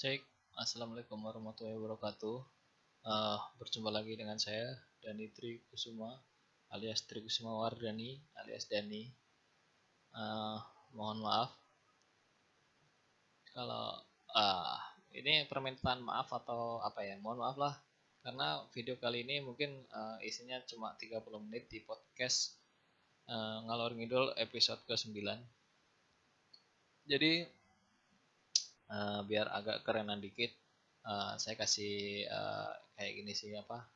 Cek, Assalamualaikum warahmatullahi wabarakatuh. Berjumpa lagi dengan saya Dani Tri Kusuma alias Tri Kusuma Wardani alias Dani. Uh, Mohon maaf kalau uh, ini permintaan maaf atau apa ya? Mohon maaf lah karena video kali ini mungkin isinya cuma 30 menit di podcast Ngalor Ngidul episode ke-9. Jadi biar agak kerenan dikit, saya kasih kayak gini sih apa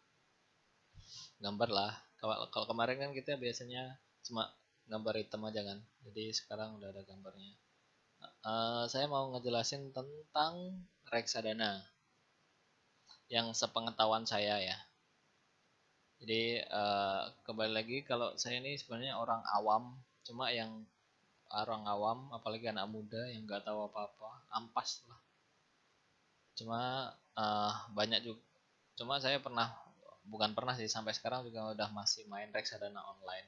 gambar lah. Kalau kemarin kan kita biasanya cuma gambar hitam aja kan, jadi sekarang udah ada gambarnya. Saya mau ngejelasin tentang reksadana yang sepengetahuan saya ya. Jadi kembali lagi, kalau saya ini sebenarnya orang awam, cuma yang orang awam apalagi anak muda yang nggak tahu apa-apa, ampas lah. Cuma banyak juga, cuma saya pernah, bukan pernah sih, sampai sekarang juga udah masih main reksadana online.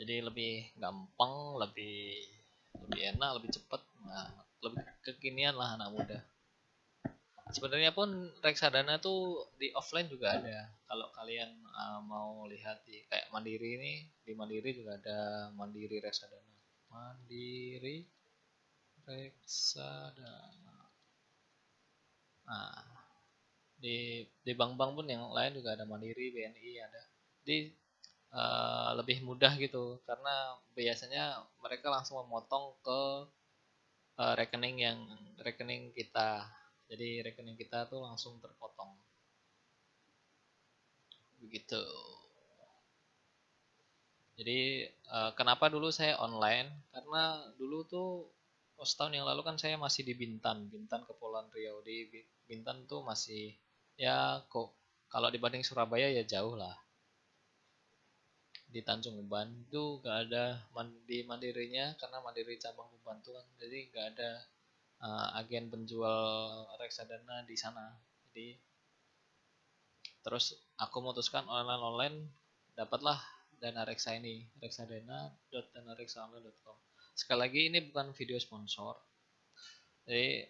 Jadi lebih gampang, lebih lebih enak, lebih cepat, nah, lebih kekinian lah anak muda. Sebenarnya pun reksadana tuh di offline juga ada. Kalau kalian mau lihat di kayak Mandiri ini, di Mandiri juga ada Mandiri reksadana. Mandiri reksadana. Nah, di bank-bank pun yang lain juga ada, Mandiri, BNI ada. Di lebih mudah gitu karena biasanya mereka langsung memotong ke rekening kita, jadi rekening kita tuh langsung terpotong begitu. Jadi kenapa dulu saya online, karena dulu tuh setahun yang lalu kan saya masih di Bintan Kepulauan Riau. Di Bintan tuh masih, ya kok kalau dibanding Surabaya ya jauh lah. Di Tanjung Uban itu gak ada di Mandirinya, karena Mandiri cabang Uban tuh kan, jadi gak ada agen penjual reksadana di sana. Jadi terus aku memutuskan online, dapatlah dana reksa ini, reksadana.danareksaonline.com. Sekali lagi ini bukan video sponsor. Jadi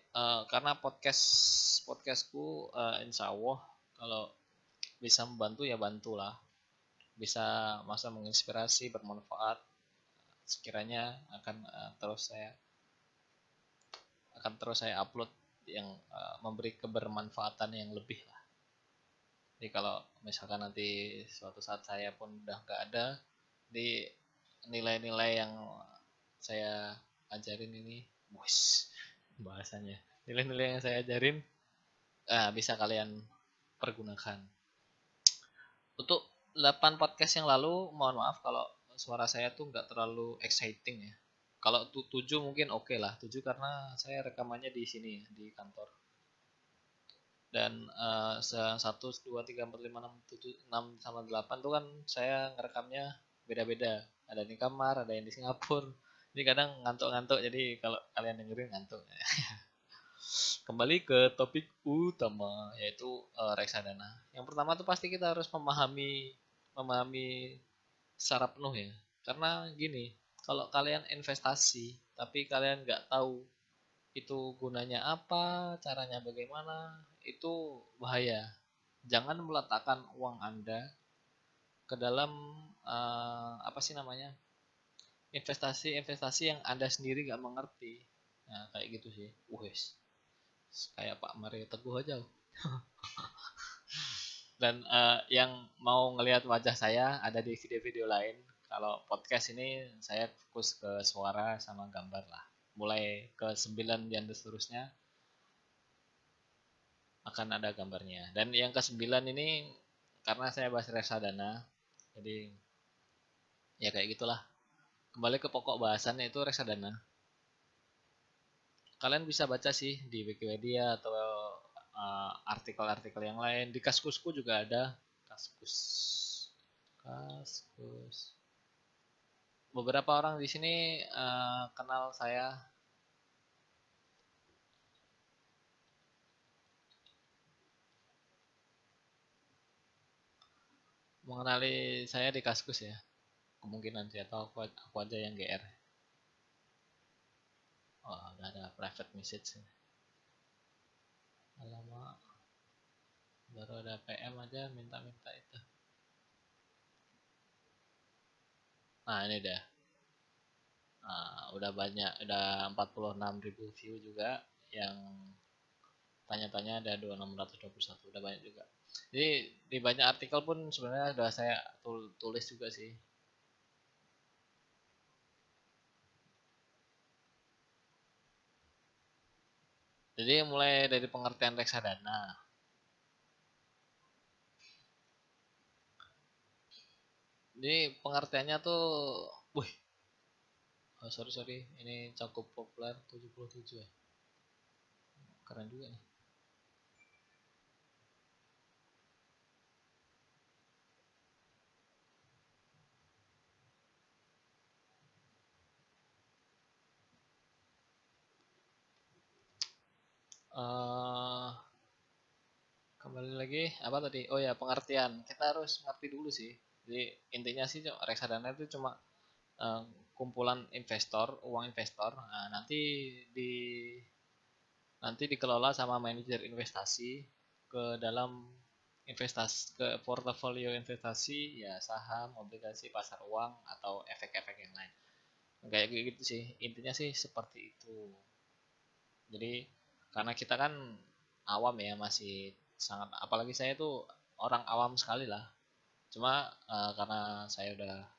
karena podcastku insya Allah kalau bisa membantu ya bantulah, bisa masa menginspirasi, bermanfaat, sekiranya akan terus saya upload yang memberi kebermanfaatan yang lebih lah. Jadi kalau misalkan nanti suatu saat saya pun udah nggak ada, di nilai-nilai yang saya ajarin ini, bos bahasanya, nilai-nilai yang saya ajarin bisa kalian pergunakan. Untuk 8 podcast yang lalu, mohon maaf kalau suara saya tuh nggak terlalu exciting ya. Kalau 7 mungkin oke lah, 7 karena saya rekamannya di sini ya, di kantor. Dan 1, 2, 3, 4, 5, 6, 7, 6 sama 8 tuh kan saya ngerekamnya beda-beda. Ada di kamar, ada yang di Singapura. Jadi kadang ngantuk-ngantuk, jadi kalau kalian dengerin ngantuk. Kembali ke topik utama, yaitu reksadana. Yang pertama tuh pasti kita harus memahami secara penuh ya. Karena gini, kalau kalian investasi tapi kalian nggak tahu itu gunanya apa, caranya bagaimana, itu bahaya. Jangan meletakkan uang Anda ke dalam apa sih namanya, investasi yang Anda sendiri nggak mengerti. Nah, kayak gitu sih. Wes, kayak Pak Mario Teguh aja. Dan yang mau ngelihat wajah saya ada di video-video lain. Kalau podcast ini saya fokus ke suara sama gambar lah. Mulai ke 9 dan seterusnya akan ada gambarnya. Dan yang ke 9 ini karena saya bahas reksadana, jadi ya kayak gitulah. Kembali ke pokok bahasannya, itu reksadana. Kalian bisa baca sih di Wikipedia atau artikel-artikel yang lain. Di Kaskusku juga ada. Kaskus. Kaskus. Beberapa orang di sini kenal saya, mengenali saya di Kaskus ya. Kemungkinan sih, atau aku aja yang GR. Oh, udah ada private message. Alamak, baru ada PM aja minta-minta itu. Nah ini dah. Nah, udah banyak, udah 46.000 view juga. Yang tanya-tanya ada 2621, udah banyak juga. Jadi di banyak artikel pun sebenarnya udah saya tulis juga sih. Jadi mulai dari pengertian reksadana. Jadi pengertiannya tuh, wih, oh, sorry, ini cukup populer 77 ya. Keren juga nih. Uh, Kembali lagi apa tadi? Oh ya, pengertian. Kita harus ngerti dulu sih. Jadi intinya sih reksadana itu cuma uh, kumpulan investor, uang investor. Nah, di nanti dikelola sama manajer investasi ke dalam investasi ke portofolio investasi ya saham, obligasi, pasar uang atau efek-efek yang lain. Kayak gitu sih. Intinya sih seperti itu. Jadi karena kita kan awam ya, masih sangat, apalagi saya tuh orang awam sekali lah. Cuma karena saya udah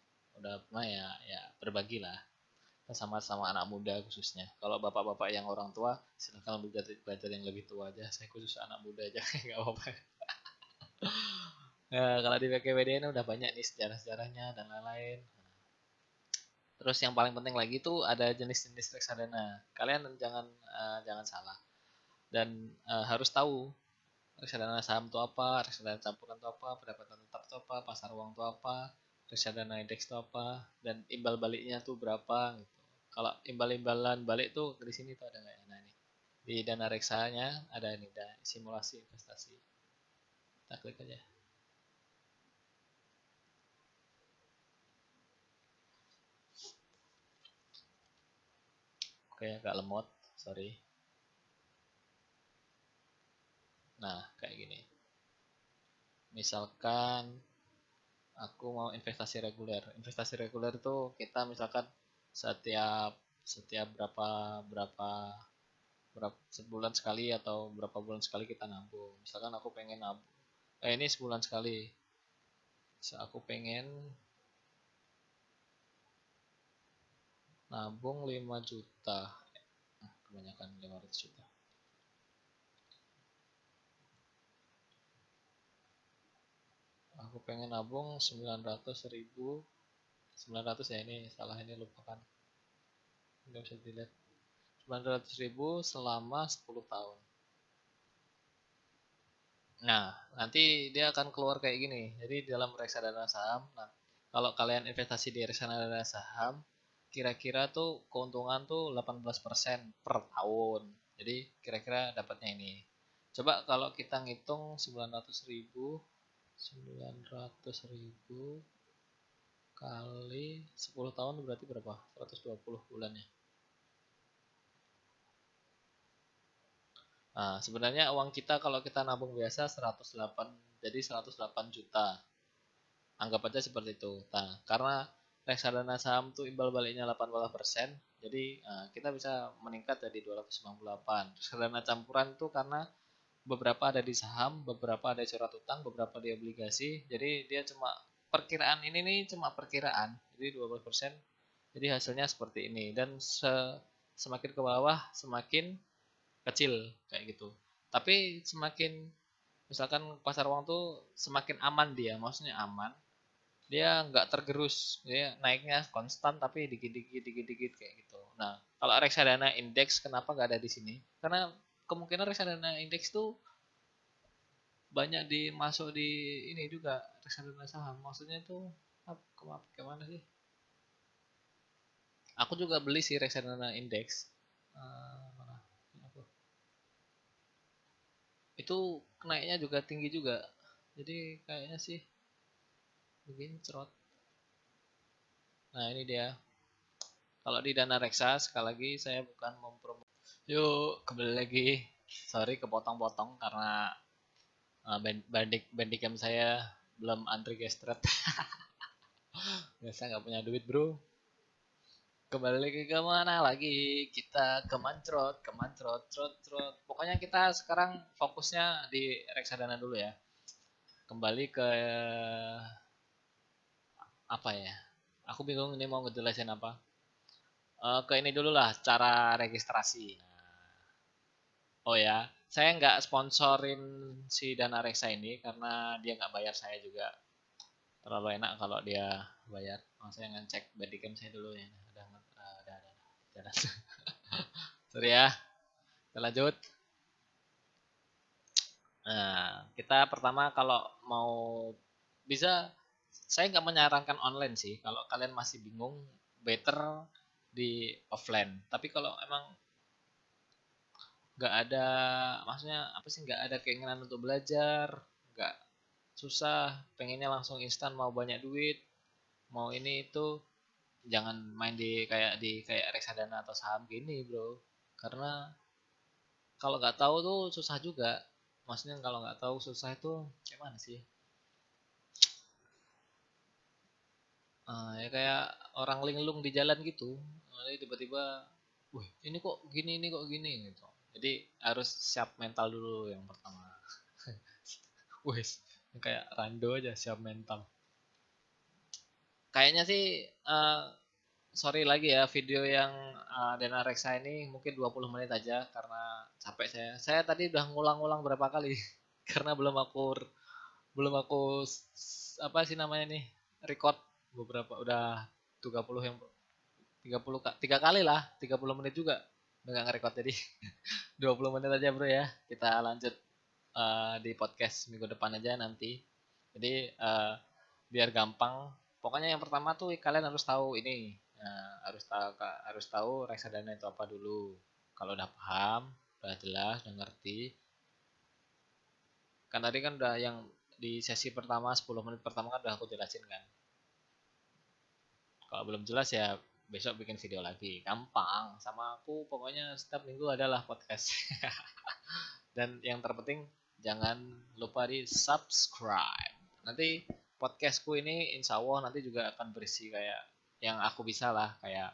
pernah ya berbagi lah sama anak muda khususnya. Kalau bapak-bapak yang orang tua silahkan belajar yang lebih tua aja. Saya khusus anak muda aja nggak apa-apa. Nah, kalau di PKWDN udah banyak nih sejarah-sejarahnya dan lain-lain. Terus yang paling penting lagi tuh ada jenis-jenis reksadana. Kalian jangan salah dan harus tahu reksadana saham itu apa, reksadana campuran itu apa, pendapatan tetap itu apa, pasar uang itu apa, reksadana indeks itu apa, dan imbal baliknya tuh berapa gitu. Kalau imbal-imbalan balik tuh di sini tuh ada nggak ya? Nah ini di dana reksanya ada ini, simulasi investasi. Kita klik aja. Oke, agak lemot, sorry. Nah, kayak gini. Misalkan aku mau investasi reguler. Investasi reguler itu kita misalkan setiap setiap berapa berapa berapa sebulan sekali atau berapa bulan sekali kita nabung. Misalkan aku pengen nabung, ini sebulan sekali. Aku pengen nabung 5 juta. Kebanyakan 500 juta. Aku pengen nabung 900.000. 900 ya, ini salah, ini lupakan. Nggak bisa dilihat. 900.000 selama 10 tahun. Nah, nanti dia akan keluar kayak gini. Jadi dalam reksadana saham, nah, kalau kalian investasi di reksadana saham, kira-kira tuh keuntungan tuh 18% per tahun. Jadi kira-kira dapatnya ini. Coba kalau kita ngitung 900.000, 900.000 kali 10 tahun berarti berapa? 120 bulan ya. Nah, sebenarnya uang kita kalau kita nabung biasa 108, jadi 108 juta. Anggap aja seperti itu. Nah, karena reksadana saham tuh imbal baliknya 18%, jadi kita bisa meningkat jadi 298. Reksadana campuran tuh karena beberapa ada di saham, beberapa ada di surat utang, beberapa di obligasi. Jadi dia cuma perkiraan, ini nih cuma perkiraan. Jadi 12%. Jadi hasilnya seperti ini, dan semakin ke bawah semakin kecil kayak gitu. Tapi semakin misalkan pasar uang tuh semakin aman, dia maksudnya aman, dia nggak tergerus, dia naiknya konstan tapi dikit-dikit kayak gitu. Nah, kalau reksadana indeks kenapa nggak ada di sini? Karena kemungkinan reksadana indeks tuh banyak dimasuk di ini juga, reksadana saham. Maksudnya tuh kemana sih? Aku juga beli sih reksadana indeks. Mana? Itu naiknya juga tinggi juga. Jadi kayaknya sih begini cerot. Nah ini dia. Kalau di dana reksa, sekali lagi saya bukan mempromo. Yuk kembali lagi. Sorry kepotong-potong karena bandicam saya belum antri gestret. Biasa nggak punya duit bro. Kembali lagi ke mana lagi? Kita kemancrot, trot. Pokoknya kita sekarang fokusnya di reksadana dulu ya. Kembali ke apa ya? Aku bingung ini mau ngejelasin apa. Ke ini dulu lah, cara registrasi. Oh ya, saya nggak sponsorin si Dana Reksa ini karena dia nggak bayar saya juga. Terlalu enak kalau dia bayar. Saya ngecek bodycam saya dulu ya. Udah. Jalan. Sorry ya, kita lanjut. Nah, kita pertama kalau mau bisa, saya nggak menyarankan online sih. Kalau kalian masih bingung, better di offline. Tapi kalau emang nggak ada, maksudnya apa sih, nggak ada keinginan untuk belajar, nggak, susah, pengennya langsung instan, mau banyak duit, mau ini itu, jangan main di kayak reksadana atau saham gini bro, karena kalau nggak tahu tuh susah juga. Maksudnya kalau nggak tahu susah itu kayak mana sih. Ya kayak orang linglung di jalan gitu. Nanti tiba-tiba, wah ini kok gini gitu. Jadi harus siap mental dulu yang pertama. Wes, kayak rando aja siap mental. Kayaknya sih, sorry lagi ya, video yang Dana Reksa ini mungkin 20 menit aja karena capek saya. Saya tadi udah ngulang-ngulang berapa kali karena belum aku apa sih namanya nih, record beberapa, udah 30 yang 30 tiga kali lah, 30 menit juga nggak nge-record, jadi 20 menit aja bro ya. Kita lanjut di podcast minggu depan aja nanti. Jadi biar gampang, pokoknya yang pertama tuh kalian harus tahu ini. Harus tahu reksadana itu apa dulu. Kalau udah paham, udah jelas, udah ngerti, kan tadi kan udah yang di sesi pertama 10 menit pertama kan udah aku jelasin kan. Kalau belum jelas ya besok bikin video lagi, gampang. Sama aku pokoknya setiap minggu adalah podcast. Dan yang terpenting jangan lupa di subscribe. Nanti podcastku ini insya Allah nanti juga akan berisi kayak yang aku bisa lah, kayak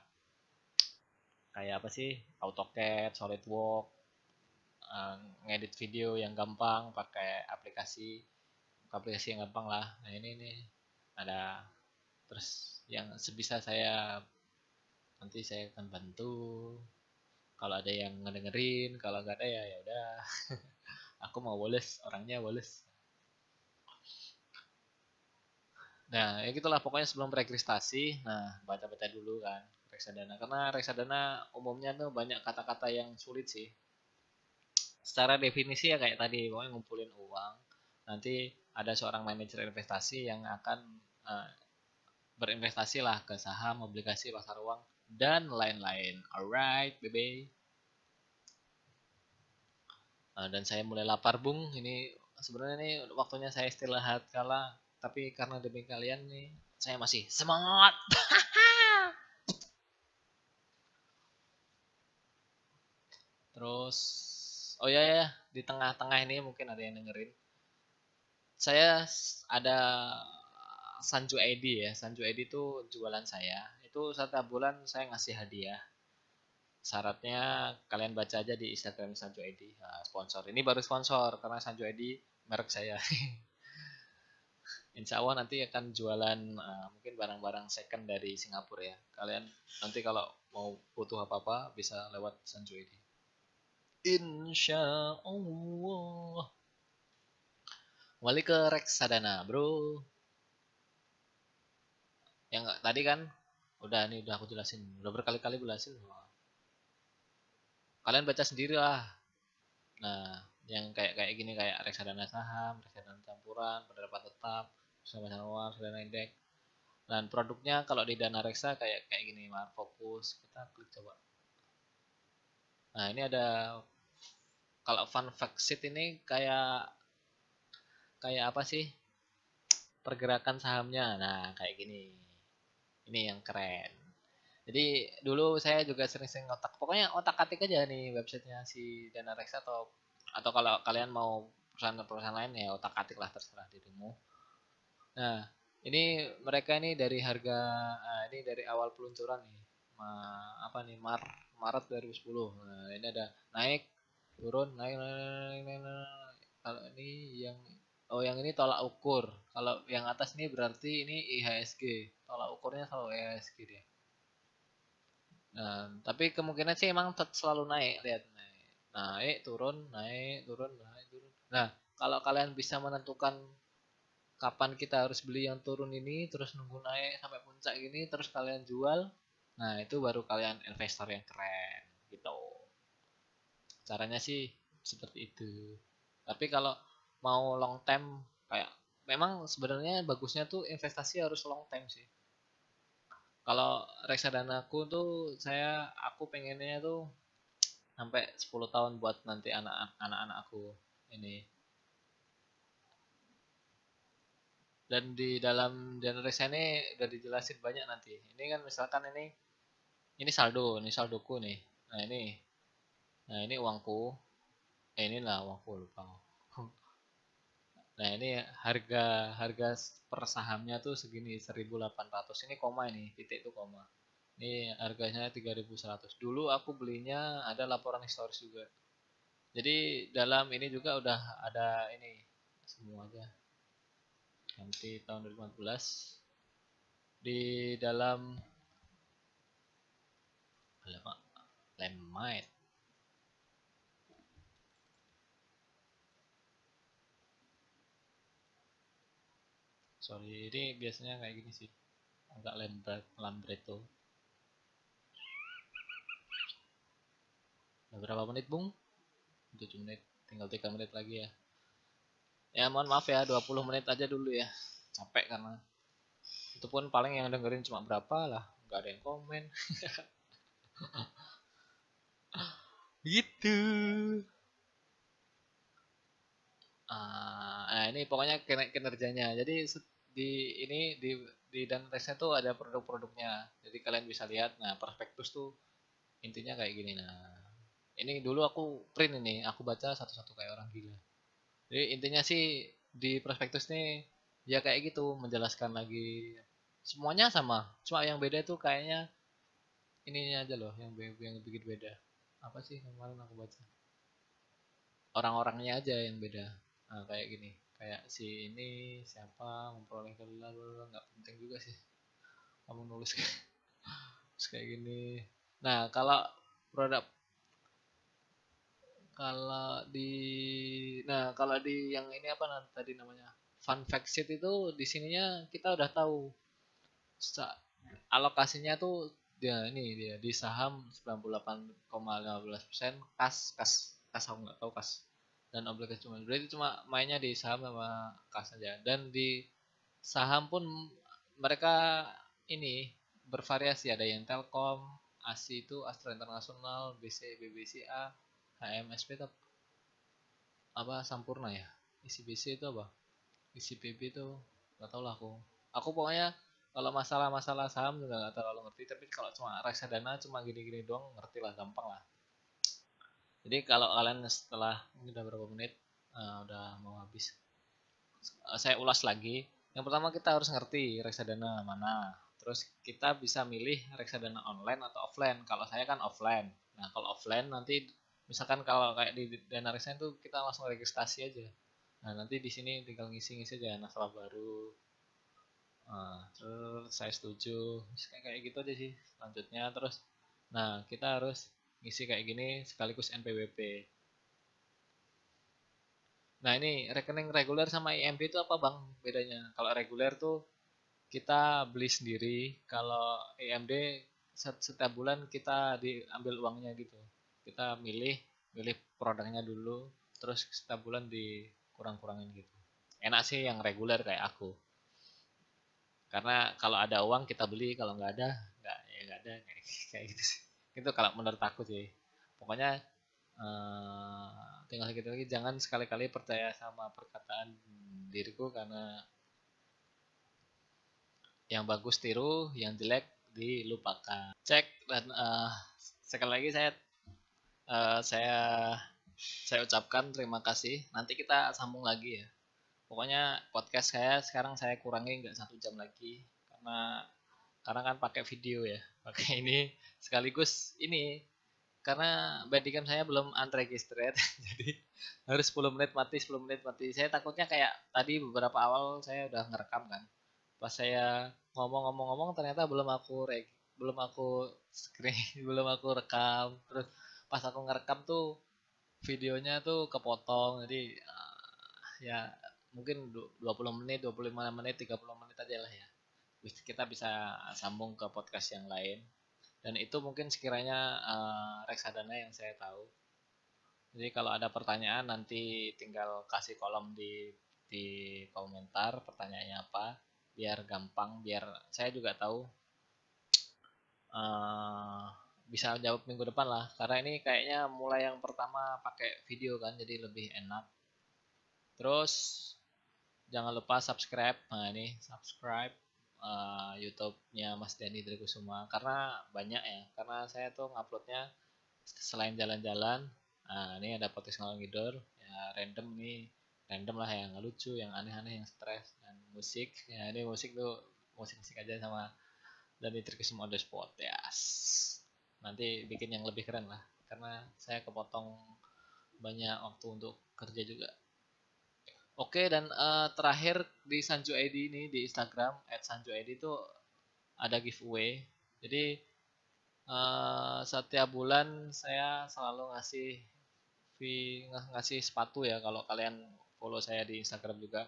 kayak apa sih, AutoCAD, SolidWorks, ngedit video yang gampang pakai aplikasi aplikasi yang gampang lah. Nah ini ada, terus yang sebisa saya nanti saya akan bantu. Kalau ada yang ngedengerin, kalau nggak ada ya ya udah. Aku mau woles, orangnya woles. Nah, ya gitulah pokoknya sebelum registrasi. Nah, baca-baca dulu kan reksadana. Karena reksadana umumnya tuh banyak kata-kata yang sulit sih. Secara definisi ya kayak tadi, pokoknya ngumpulin uang. Nanti ada seorang manajer investasi yang akan uh, berinvestasi lah ke saham, obligasi, pasar uang, dan lain-lain. Alright, baby. Dan saya mulai lapar, Bung. Ini sebenarnya nih waktunya saya istirahat kala, tapi karena demi kalian nih, saya masih semangat. Terus, oh ya, di tengah-tengah ini mungkin ada yang dengerin. Saya ada Sanju ID ya. Sanju ID itu jualan saya. Itu setiap bulan saya ngasih hadiah. Syaratnya kalian baca aja di Instagram Sanju ID. Nah, sponsor. Ini baru sponsor karena Sanju ID merek saya. Insya Allah nanti akan jualan mungkin barang-barang second dari Singapura ya. Kalian nanti kalau mau butuh apa-apa bisa lewat Sanju ID. Insya Allah. Kembali ke reksadana, bro. Yang tadi kan udah aku jelasin, udah berkali-kali jelasin. Kalian baca sendiri lah. Nah, yang kayak kayak gini, kayak reksadana saham, reksadana campuran, pendapat tetap, reksadana luar, reksadana indeks. Dan produknya kalau di Dana Reksa kayak kayak gini, Mar Fokus. Kita klik coba. Nah, ini ada, kalau fun fact sheet ini kayak kayak apa sih? Pergerakan sahamnya. Nah, kayak gini. Ini yang keren. Jadi dulu saya juga sering-sering otak. Pokoknya otak atik aja nih websitenya si Dana Reksa atau atau kalau kalian mau perusahaan-perusahaan lain ya otak-atik lah, terserah dirimu. Nah, ini mereka ini dari harga ini dari awal peluncuran nih. Apa nih? Maret 2010. Nah, ini ada naik, turun, naik, naik, naik, naik, naik. Kalau ini yang ini tolak ukur. Kalau yang atas ini berarti ini IHSG. Tolak ukurnya selalu IHSG dia. Nah, tapi kemungkinan sih emang selalu naik, lihat naik. Naik, turun, naik, turun, naik, turun. Nah, kalau kalian bisa menentukan kapan kita harus beli yang turun ini, terus nunggu naik sampai puncak gini, terus kalian jual, nah itu baru kalian investor yang keren gitu. Caranya sih seperti itu. Tapi kalau mau long term, kayak memang sebenarnya bagusnya tuh investasi harus long term sih. Kalau reksadana aku tuh aku pengennya tuh sampai 10 tahun buat nanti anak-anak aku ini. Dan di dalam dana reksa ini udah dijelasin banyak nanti. Ini kan misalkan ini saldo, ini saldoku nih. Nah ini, nah ini uangku. Inilah uangku, lupa. Nah ini harga harga per sahamnya tuh segini 1.800. Ini koma, ini titik itu koma. Ini harganya 3.100. Dulu aku belinya ada laporan historis juga. Jadi dalam ini juga udah ada ini semuanya. Nanti tahun 2014 di dalam Lemite. Sorry, ini biasanya kayak gini sih. Agak lambat tuh. Udah berapa menit, Bung? 7 menit. Tinggal 3 menit lagi ya. Ya, mohon maaf ya, 20 menit aja dulu ya. Capek karena itu pun paling yang dengerin cuma berapa lah. Gak ada yang komen. Gitu. Nah, ini pokoknya kinerjanya. Jadi di ini di Dantesnya tuh ada produk-produknya. Jadi kalian bisa lihat. Nah, prospektus tuh intinya kayak gini. Nah, ini dulu aku print ini, aku baca satu-satu kayak orang gila. Jadi intinya sih di prospektus nih ya kayak gitu, menjelaskan lagi semuanya sama. Cuma yang beda tuh kayaknya ininya aja loh, yang bikin beda. Apa sih kemarin aku baca? Orang-orangnya aja yang beda. Nah, kayak gini. Kayak si ini siapa memperoleh gelar, nggak penting juga sih. Kamu nulis kayak gini. Nah, produk kalau di kalau di yang ini apa nanti tadi namanya? Fun fact sheet itu di sininya kita udah tahu alokasinya tuh dia di saham 98,15%, kas aku nggak tahu kas, dan obligasi cuma berarti cuma mainnya di saham sama kas aja. Dan di saham pun mereka ini bervariasi, ada yang Telkom, ASI itu Astra Internasional, BC, BBCA, HMSP itu apa Sampurna ya, ICBC itu apa, ICBP itu nggak tahu lah aku pokoknya kalau masalah-masalah saham juga nggak terlalu ngerti, tapi kalau cuma reksadana cuma gini-gini doang ngerti lah, gampang lah. Jadi kalau kalian setelah ini udah berapa menit, udah mau habis, saya ulas lagi. Yang pertama kita harus ngerti reksadana mana, terus kita bisa milih reksadana online atau offline. Kalau saya kan offline. Nah kalau offline nanti misalkan kalau kayak di dana reksadana itu kita langsung registrasi aja. Nah nanti di sini tinggal ngisi-ngisi aja nasabah baru. Terus saya setuju, kayak gitu aja sih selanjutnya. Terus nah kita harus ngisi kayak gini sekaligus NPWP. Nah ini rekening reguler sama IMB itu apa bang bedanya? Kalau reguler tuh kita beli sendiri, kalau IMD setiap bulan kita diambil uangnya gitu. Kita milih produknya dulu, terus setiap bulan dikurang-kurangin gitu. Enak sih yang reguler kayak aku. Karena kalau ada uang kita beli, kalau nggak ada nggak ada kayak gitu sih. Itu kalau menurut aku sih. Pokoknya tinggal sedikit lagi, jangan sekali-kali percaya sama perkataan diriku, karena yang bagus tiru, yang jelek dilupakan. Cek dan sekali lagi saya Saya ucapkan terima kasih. Nanti kita sambung lagi ya. Pokoknya podcast saya sekarang saya kurangi nggak 1 jam lagi karena kan pakai video ya, pakai ini sekaligus ini karena Bandicam saya belum unregistered jadi harus 10 menit mati 10 menit mati. Saya takutnya kayak tadi beberapa awal saya udah ngerekam kan, pas saya ngomong-ngomong ternyata belum aku screen belum aku rekam, terus pas aku ngerekam tuh videonya tuh kepotong, jadi ya mungkin 20 menit 25 menit 30 menit aja lah ya, kita bisa sambung ke podcast yang lain. Dan itu mungkin sekiranya reksadana yang saya tahu. Jadi kalau ada pertanyaan nanti tinggal kasih kolom di komentar pertanyaannya apa, biar gampang, biar saya juga tahu uh, bisa jawab minggu depan lah. Karena ini kayaknya mulai yang pertama pakai video kan, jadi lebih enak. Terus jangan lupa subscribe. Nah ini subscribe YouTube-nya Mas Denny Drikusuma karena banyak ya. Karena saya tuh nguploadnya selain jalan-jalan, nah ini ada podcast ngalor ngidul ya, random nih, random lah, yang lucu, yang aneh-aneh, yang stres, dan musik ya. Ini musik tuh musik-musik aja sama dan Drikusuma on the spot ya, yes. Nanti bikin yang lebih keren lah karena saya kepotong banyak waktu untuk kerja juga. Oke, dan terakhir di Sanju ID ini di Instagram @sanjuid itu ada giveaway. Jadi setiap bulan saya selalu ngasih sepatu ya, kalau kalian follow saya di Instagram juga.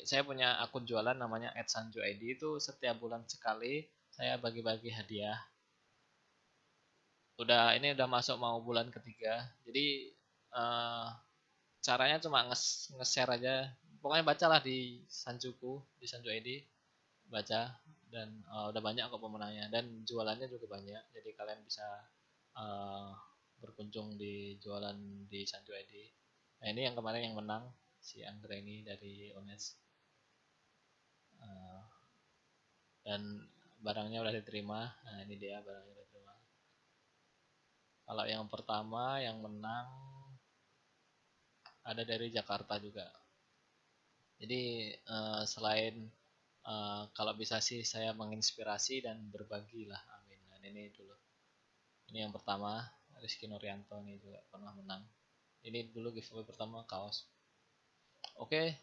Saya punya akun jualan namanya @sanjuid, itu setiap bulan sekali saya bagi-bagi hadiah. Ini udah masuk mau bulan ketiga. Jadi uh, caranya cuma nge-share aja. Pokoknya bacalah di Sanjuku, di Sanju ID, baca, dan udah banyak kok pemenangnya dan jualannya juga banyak. Jadi kalian bisa uh, berkunjung di jualan di Sanju ID. Nah ini yang kemarin yang menang si Anggra ini dari Ones, uh, dan barangnya udah diterima. Nah ini dia barangnya udah diterima. Kalau yang pertama yang menang ada dari Jakarta juga. Jadi selain kalau bisa sih saya menginspirasi dan berbagi lah, amin. Dan ini dulu, ini yang pertama Rizky Nuryanto, ini juga pernah menang. Ini dulu giveaway pertama kaos. Oke,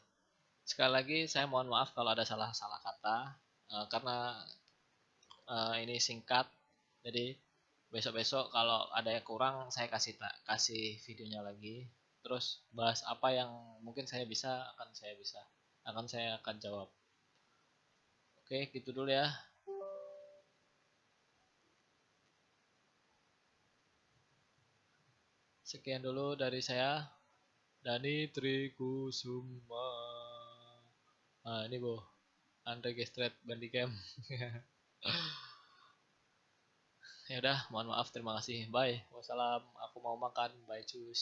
sekali lagi saya mohon maaf kalau ada salah-salah kata karena ini singkat, jadi besok-besok kalau ada yang kurang saya kasih videonya lagi, terus bahas apa yang mungkin saya bisa, akan saya akan jawab. Oke, gitu dulu ya. Sekian dulu dari saya, Dani Trikusuma. Nah ini bu, unregistered Bandicam. Ya udah, mohon maaf, terima kasih, bye. Wassalam, aku mau makan, bye, cus.